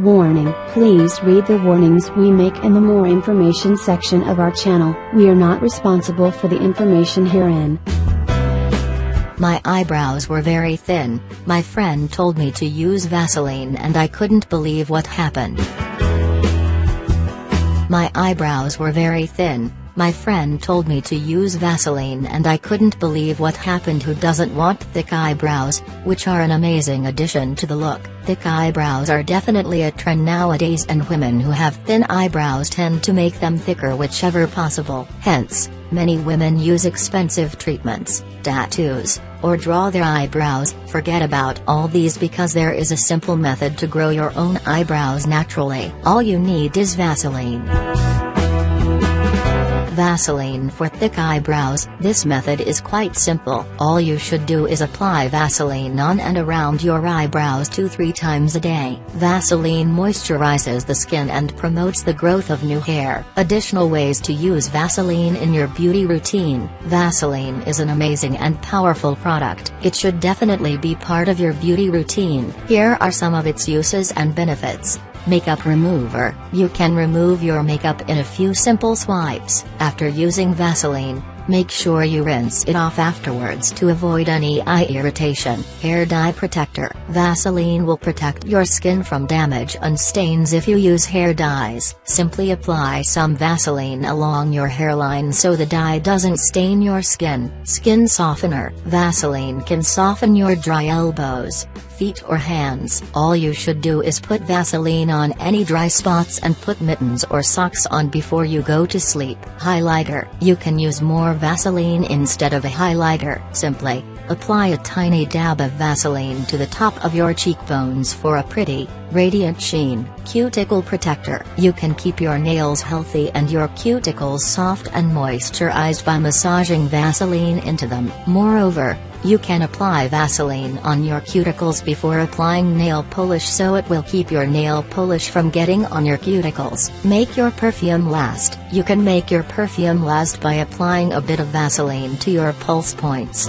Warning: please read the warnings we make in the more information section of our channel. We are not responsible for the information herein. My eyebrows were very thin. My friend told me to use Vaseline and I couldn't believe what happened. My eyebrows were very thin. My friend told me to use Vaseline and I couldn't believe what happened. Who doesn't want thick eyebrows, which are an amazing addition to the look? Thick eyebrows are definitely a trend nowadays, and women who have thin eyebrows tend to make them thicker whichever possible. Hence, many women use expensive treatments, tattoos, or draw their eyebrows. Forget about all these because there is a simple method to grow your own eyebrows naturally. All you need is Vaseline. Vaseline for thick eyebrows. This method is quite simple. All you should do is apply Vaseline on and around your eyebrows 2-3 times a day. Vaseline moisturizes the skin and promotes the growth of new hair. Additional ways to use Vaseline in your beauty routine. Vaseline is an amazing and powerful product. It should definitely be part of your beauty routine. Here are some of its uses and benefits. Makeup remover. You can remove your makeup in a few simple swipes. After using Vaseline, make sure you rinse it off afterwards to avoid any eye irritation. Hair dye protector. Vaseline will protect your skin from damage and stains if you use hair dyes. Simply apply some Vaseline along your hairline so the dye doesn't stain your skin. Skin softener. Vaseline can soften your dry elbows, feet or hands. All you should do is put Vaseline on any dry spots and put mittens or socks on before you go to sleep. Highlighter. You can use more Vaseline instead of a highlighter. Simply apply a tiny dab of Vaseline to the top of your cheekbones for a pretty, radiant sheen. Cuticle protector. You can keep your nails healthy and your cuticles soft and moisturized by massaging Vaseline into them. Moreover, you can apply Vaseline on your cuticles before applying nail polish so it will keep your nail polish from getting on your cuticles. Make your perfume last. You can make your perfume last by applying a bit of Vaseline to your pulse points.